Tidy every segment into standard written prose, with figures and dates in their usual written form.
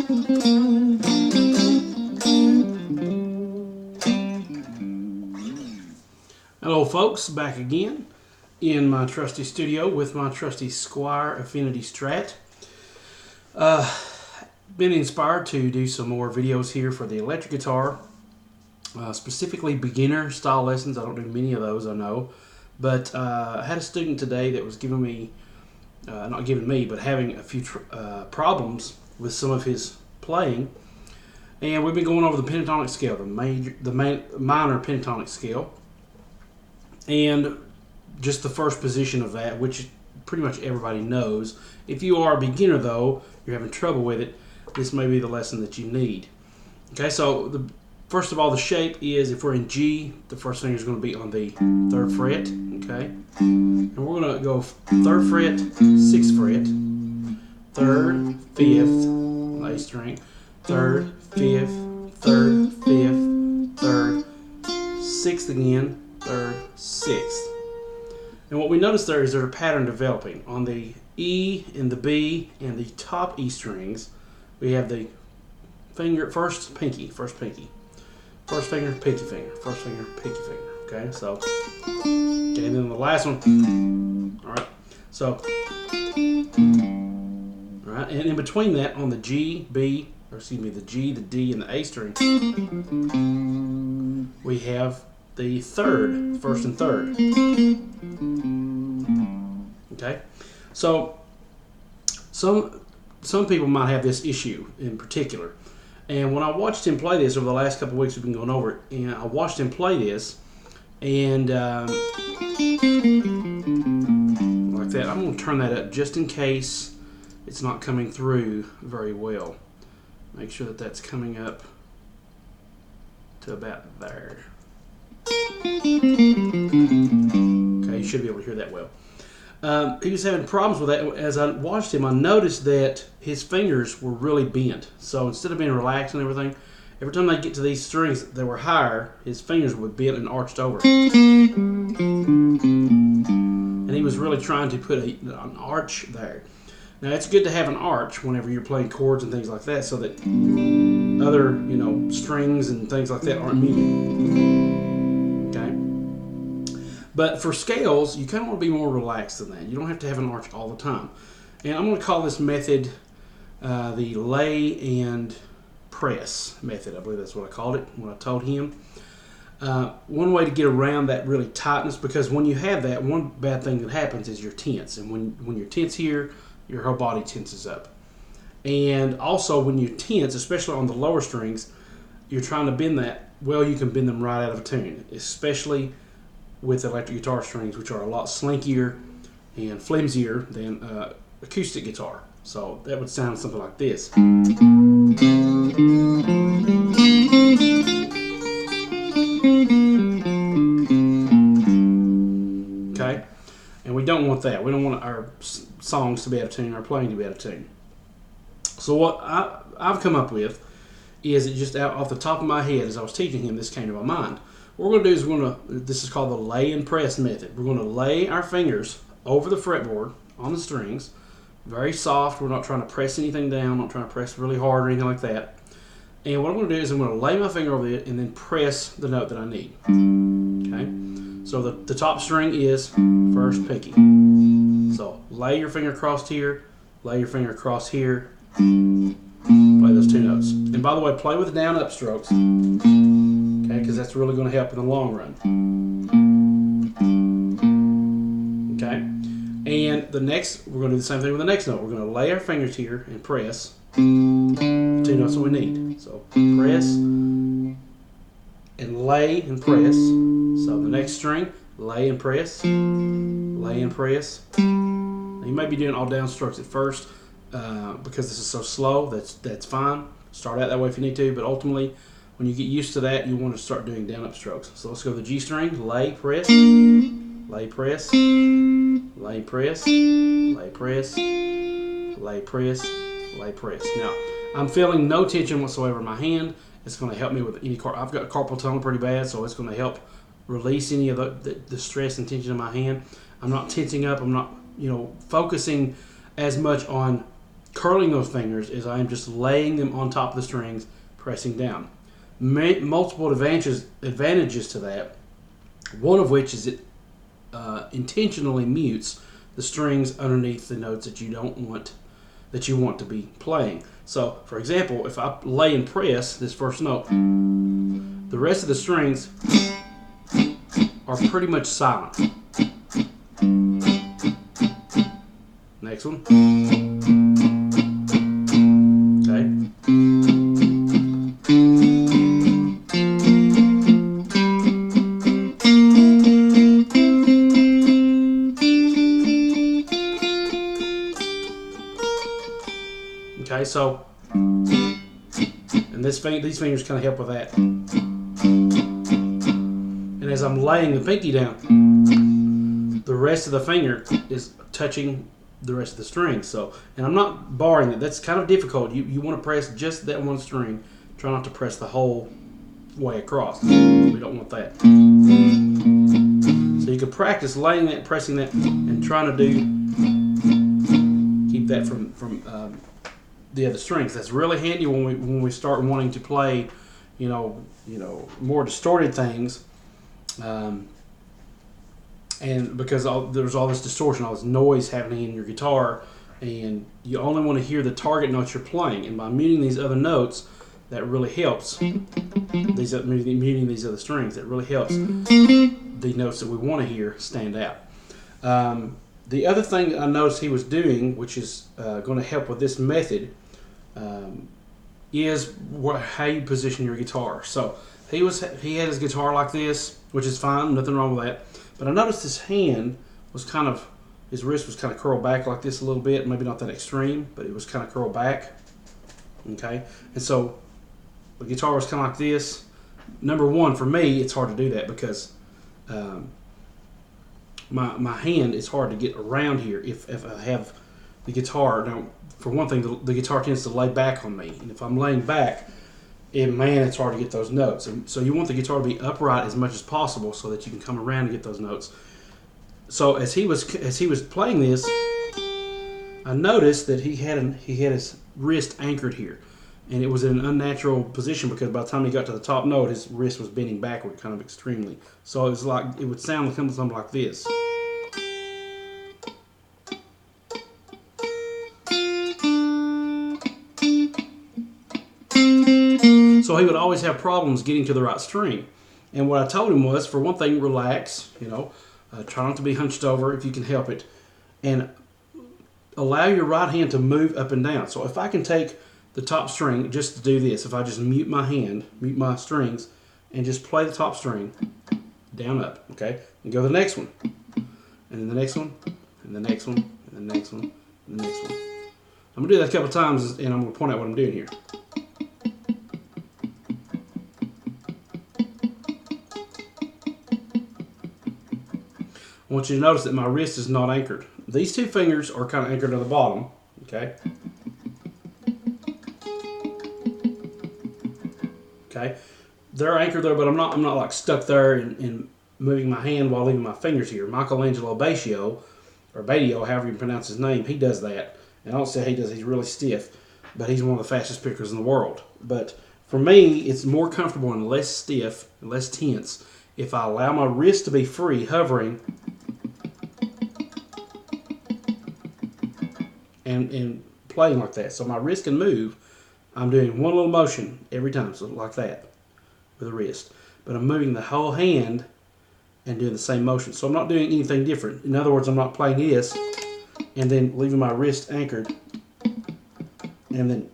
Hello folks, back again in my trusty studio with my trusty Squire Affinity Strat. Been inspired to do some more videos here for the electric guitar, specifically beginner style lessons. I don't do many of those, I know, but I had a student today that was giving me, not giving me, but having a few problems with some of his playing, and we've been going over the pentatonic scale, the minor pentatonic scale. And just the first position of that, which pretty much everybody knows. If you are a beginner though, you're having trouble with it, this may be the lesson that you need. Okay, so first of all, the shape is, if we're in G, the first finger is going to be on the 3rd fret, okay? And we're going to go 3rd fret, 6th fret, 3rd, 5th, on the A string, 3rd, 5th, 3rd, 5th, 3rd, 6th again, 3rd, 6th. And what we notice there is there's a pattern developing. On the E and the B and the top E strings, we have the finger, first finger, pinky finger, first finger, pinky finger. Okay, so, okay, and then the last one, alright, so, alright, and in between that, on the G, B, or excuse me, the G, the D, and the A string, we have the 3rd, 1st and 3rd. Okay, so some people might have this issue in particular, and when I watched him play this over the last couple of weeks, we've been going over it, and I watched him play this, and like that. I'm going to turn that up just in case it's not coming through very well. Make sure that that's coming up to about there. Okay, you should be able to hear that well. He was having problems with that. As I watched him, I noticed that his fingers were really bent. So instead of being relaxed and everything, every time they get to these strings that were higher, his fingers would bent and arched over. And he was really trying to put an arch there. Now, it's good to have an arch whenever you're playing chords and things like that, so that other, strings and things like that aren't muted. But for scales, you kind of want to be more relaxed than that. You don't have to have an arch all the time. And I'm going to call this method the lay and press method. I believe that's what I called it when I told him. One way to get around that really tightness, because when you have that, one bad thing that happens is you're tense. And when you're tense here, your whole body tenses up. And also when you tense, especially on the lower strings, you're trying to bend that. Well, you can bend them right out of tune, especially with electric guitar strings, which are a lot slinkier and flimsier than acoustic guitar. So that would sound something like this. Okay, and we don't want that. We don't want our songs to be out of tune, our playing to be out of tune. So what I've come up with is, it just out off the top of my head, as I was teaching him, this came to my mind. What we're going to do is this is called the lay and press method. We're going to lay our fingers over the fretboard on the strings, very soft. We're not trying to press anything down, not trying to press really hard or anything like that. And what I'm going to do is I'm going to lay my finger over it and then press the note that I need. Okay, so the top string is first pinky. So lay your finger across here, lay your finger across here, play those two notes. And by the way, play with down up strokes. Okay, because that's really going to help in the long run. Okay, and the next, we're going to do the same thing with the next note. We're going to lay our fingers here and press the two notes that we need. So press and lay and press. So the next string, lay and press, lay and press. Now, you may be doing all down strokes at first because this is so slow. That's fine. Start out that way if you need to, but ultimately, when you get used to that, you want to start doing down up strokes. So let's go to the G string, lay, press, lay, press, lay, press, lay, press, lay, press, lay, press. Now, I'm feeling no tension whatsoever in my hand. It's going to help me with any I've got carpal tunnel pretty bad, so it's going to help release any of the stress and tension in my hand. I'm not tensing up. I'm not, focusing as much on curling those fingers is I am just laying them on top of the strings, pressing down. Multiple advantages to that, one of which is it intentionally mutes the strings underneath the notes that you want to be playing. So, for example, if I lay and press this first note, the rest of the strings are pretty much silent. Next one. Okay. Okay, so, and these fingers kind of help with that. And as I'm laying the pinky down, the rest of the finger is touching the rest of the string. So, and I'm not barring it. That's kind of difficult. You want to press just that one string. Try not to press the whole way across. We don't want that. So you can practice laying that, pressing that, and trying to keep that from the other strings. That's really handy when we start wanting to play, more distorted things. And because there's all this distortion, all this noise happening in your guitar, and you only want to hear the target notes you're playing. And by muting these other notes, that really helps. Muting these other strings, that really helps the notes that we want to hear stand out. The other thing I noticed he was doing, which is going to help with this method, is how you position your guitar. So he had his guitar like this, which is fine, nothing wrong with that. But I noticed his hand was his wrist was kind of curled back like this a little bit, maybe not that extreme, but it was kind of curled back. Okay, and so the guitar was kind of like this. Number one, for me, it's hard to do that because my hand is hard to get around here if I have the guitar. Now, for one thing, the guitar tends to lay back on me, and if I'm laying back, it's hard to get those notes. And so you want the guitar to be upright as much as possible so that you can come around and get those notes. So as he was playing this, I noticed that he had his wrist anchored here, and it was in an unnatural position because by the time he got to the top note, his wrist was bending backward, kind of extremely. So it would sound something like this. So he would always have problems getting to the right string. And what I told him was, for one thing, relax, try not to be hunched over if you can help it, and allow your right hand to move up and down. So if I can take the top string just to do this, if I just mute my strings, and just play the top string down, up, okay? And go to the next one, and then the next one, and the next one, and the next one, and the next one. I'm going to do that a couple times, and I'm going to point out what I'm doing here. I want you to notice that my wrist is not anchored. These two fingers are kind of anchored to the bottom, okay? Okay, they're anchored there, but I'm not like stuck there and moving my hand while leaving my fingers here. Michelangelo Baccio, or Badio, however you pronounce his name, he does that. And I don't say he does, he's really stiff, but he's one of the fastest pickers in the world. But for me, it's more comfortable and less stiff, and less tense if I allow my wrist to be free, hovering, and playing like that. So my wrist can move. I'm doing one little motion every time, so like that with the wrist. But I'm moving the whole hand and doing the same motion. So I'm not doing anything different. In other words, I'm not playing this and then leaving my wrist anchored and then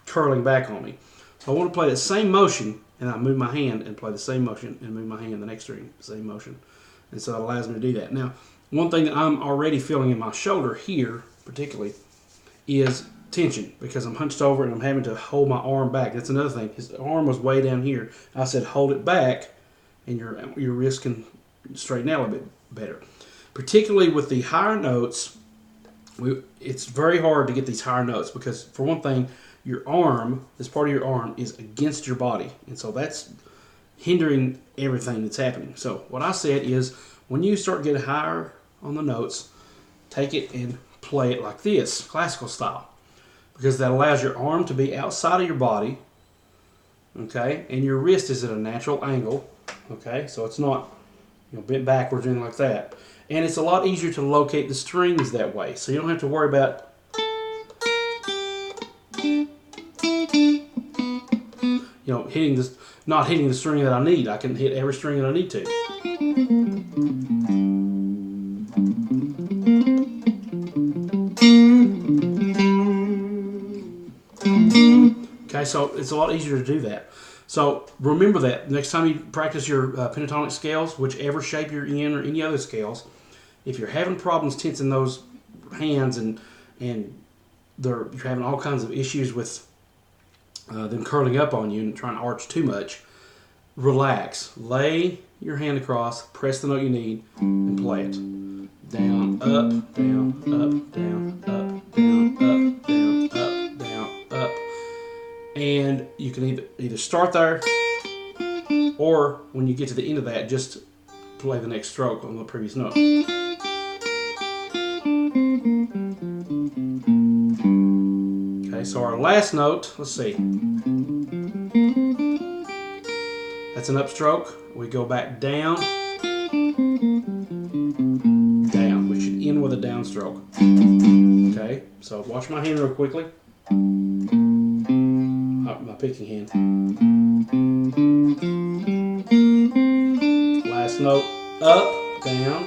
curling back on me. So I want to play the same motion, and I move my hand and play the same motion and move my hand the next string, same motion. And so it allows me to do that. Now, one thing that I'm already feeling in my shoulder here, particularly, is tension because I'm hunched over and I'm having to hold my arm back. That's another thing. His arm was way down here. I said hold it back, and your wrist can straighten out a bit better. Particularly with the higher notes, it's very hard to get these higher notes because, for one thing, your arm, this part of your arm, is against your body, and so that's hindering everything that's happening. So what I said is, when you start getting higher on the notes, take it and play it like this, classical style. because that allows your arm to be outside of your body, okay, and your wrist is at a natural angle, okay, so it's not, you know, bent backwards or anything like that. And it's a lot easier to locate the strings that way, so you don't have to worry about, you know, not hitting the string that I need. I can hit every string that I need to. Okay, so it's a lot easier to do that. So remember that next time you practice your pentatonic scales, whichever shape you're in or any other scales, if you're having problems tensing those hands and you're having all kinds of issues with them curling up on you and trying to arch too much, relax. Lay your hand across, press the note you need, and play it. Down, up, down, up, down, up, down, up, down, up, down, up. And you can either start there, or when you get to the end of that, just play the next stroke on the previous note. Okay, so our last note, let's see. That's an upstroke. We go back down, down. We should end with a downstroke. Okay, so watch my hand real quickly. My picking hand. Last note, up, down,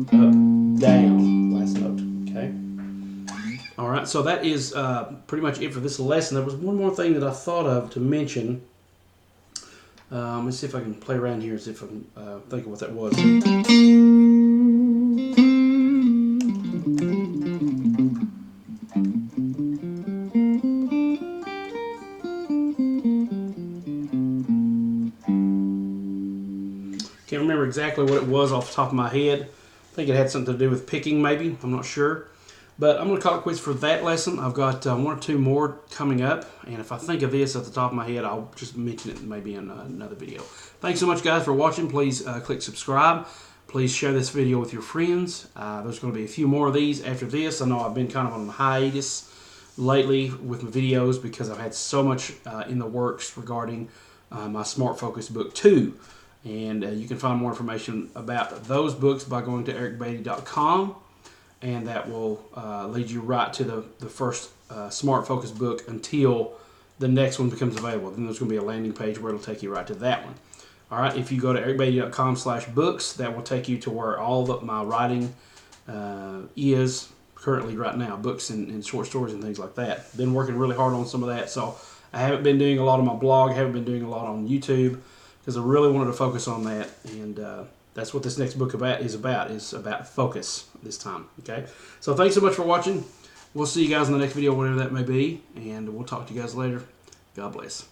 up, down. Last note, okay? All right, so that is pretty much it for this lesson. There was one more thing that I thought of to mention. Let's see if I can play around here and see if I can think of what that was. Can't remember exactly what it was off the top of my head. I think it had something to do with picking, maybe. I'm not sure. But I'm going to call it quits for that lesson. I've got one or two more coming up. And if I think of this at the top of my head, I'll just mention it maybe in another video. Thanks so much, guys, for watching. Please click subscribe. Please share this video with your friends. There's going to be a few more of these after this. I know I've been kind of on hiatus lately with my videos because I've had so much in the works regarding my Smart Focus Book 2. And you can find more information about those books by going to ericbeatty.com, and that will lead you right to the first Smart Focus book until the next one becomes available. Then there's going to be a landing page where it'll take you right to that one. All right, if you go to ericbeatty.com/books, that will take you to where all of my writing is currently right now, books and short stories and things like that. Been working really hard on some of that, so I haven't been doing a lot on my blog, haven't been doing a lot on YouTube, because I really wanted to focus on that, and that's what this next book is about focus this time, okay? So thanks so much for watching. We'll see you guys in the next video, whatever that may be, and we'll talk to you guys later. God bless.